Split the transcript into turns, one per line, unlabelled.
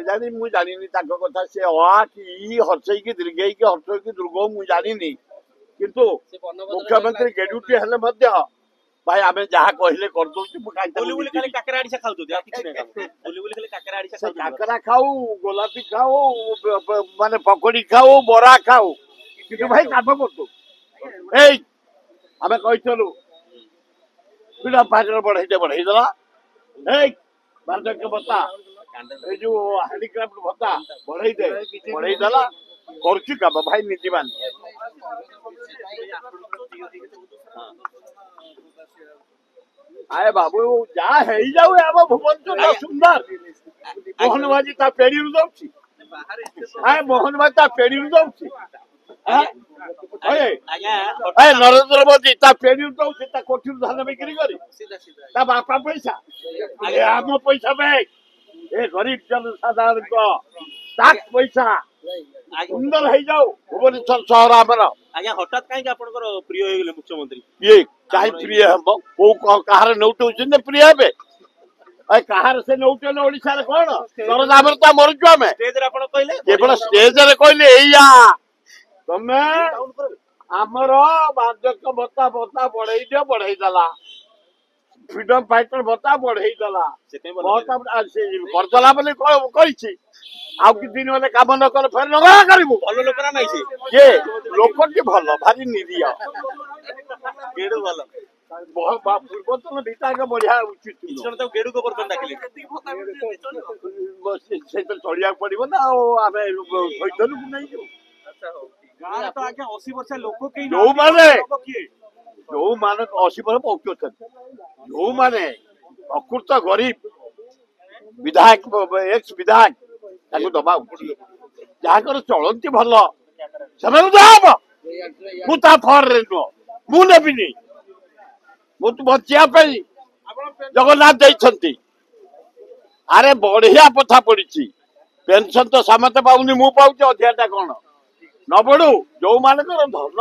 କେଜାଣି ମୁଁ ଜାଣିନି ତାଙ୍କ କଥା ସେ ଅ କି ଇ ହର୍ଷେଇକି ଦୀର୍ଘେଇକି ହର୍ଷେଇକି ଦୁର୍ଗ ମୁଁ ଜାଣିନି କିନ୍ତୁ ମୁଖ୍ୟମନ୍ତ୍ରୀ ଗେଡୁଟି ହେଲେ ମଧ୍ୟ ଭାଇ ଆମେ ଯାହା କହିଲେ କରିଦଉଛୁ ମୁଁ କାକରା ଖାଉ ଗୋଲାପି ଖାଉ ମାନେ ପକୋଡି ଖାଉ ବରା ଖାଉ କିନ୍ତୁ ଭାଇ କାମ କରୁଛୁ ଏଇ ଆମେ କହିଥିଲୁ ପିଲା ପାଖରେ ବଢେଇଦେଲା ଏଇ ବାର୍ଦ୍ଧକ୍ୟ ଭତ୍ତା ଏଇ ଯୋଉ ହାଣ୍ଡିକ୍ରାଫ୍ଟ ଭତ୍ତା ବଢେଇଦେଲା କରୁଛି କାମ ଭାଇ ନିଜୀବାନ ଆଏ ବାବୁ ଯାହା ହେଇଯାଉ ଆମ ଭୁବନେଶ୍ୱର ସୁନ୍ଦର ମୋହନ ମାଝୀ ତା ପେଢିରୁ ଦଉଛି ମୋହନ ମାଝୀ ତା ପେଢିରୁ ଦଉଛି ନରେନ୍ଦ୍ର ମୋଦି ତା ପେଢିରୁ ଦଉଛି ତା କୋଠିରୁ ଧାନ ବିକ୍ରି କରି ତା ବାପା ପଇସା ଆମ ପଇସା ଭାଇ ଏ ଗରିବ ଜନସାଧାରଣଙ୍କ ଟାକ୍ସ ପଇସା ସୁନ୍ଦର ହେଇଯାଉ ଭୁବନେଶ୍ୱର ସହର ଆମର
ଆଜ୍ଞା ହଠାତ୍ କାହିଁକି ଆପଣଙ୍କର ପ୍ରିୟ ହେଇଗଲେ ମୁଖ୍ୟମନ୍ତ୍ରୀ
ଇଏ କାହିଁ ପ୍ରିୟ ହେବ କୋଉ କାହାର ନେଉଟଉଛନ୍ତି ପ୍ରିୟ ହେବେ କାହାର ସେ ନେଉଛନ୍ତି ଓଡିଶାରେ କଣ ସରଦାମରେ ତ ମରୁଛୁ ଆମେ
ଆପଣ କହିଲେ
କେବଳ ଷ୍ଟେଜରେ କହିଲେ ଏଇଆ ତମେ ଆମର ବାର୍ଦ୍ଧକ୍ୟ ଭତ୍ତା ବଢେଇଦେଲା ଫ୍ରିଡମ ଫାଇଟର ଭତ୍ତା ବଢେଇଦେଲା କରିଦେଲା ବୋଲି କହିଛି ଆଉ କିଛି ଦିନ ହେଲେ କାମ ନ କଲେ ଫେର ନଗା କରିବୁ
ଭଲ ଲୋକ ନା ନାଇଁ
କିଏ ଲୋକଟି ଭଲ ଭାରି ନିରୀହ
ଭଲ
ପୂର୍ବତନ ବିଧାୟକ ବଢିଆ ଉଚିତ
ଗେଡୁ ଗୋବର୍ଦ୍ଧନ ଡାକିଲେ
ସେଇଥିରେ ଚଳିବାକୁ ପଡିବ ନା ଆଉ ଆମେ କହିଥିଲୁ କି ନାଇଁ ଯୋଉମାନେ 80 ବର୍ଷ ପହଞ୍ଚୁଛନ୍ତି ଯୋଉମାନେ ପ୍ରକୃତ ଗରିବ ବିଧାୟକ ଏକ୍ସ ବିଧାୟକ ତାକୁ ଦବା ଉଚିତ ଯାହାଙ୍କର ଚଳନ୍ତି ଭଲ ସେମାନଙ୍କୁ ଦବ ମୁଁ ତା ଫରରେ ନୁହଁ ମୁଁ ନେବିନି ମୁଁ ବଞ୍ଚିବା ପାଇଁ ଜଗନ୍ନାଥ ଦେଇଛନ୍ତି ଆରେ ବଢିଆ କଥା ପଡିଛି ପେନସନ ତ ସମସ୍ତେ ପାଉନି ମୁଁ ପାଉଛି ଅଧିକାଟା କଣ ନ ବଢୁ ଯୋଉମାନଙ୍କର ଧନ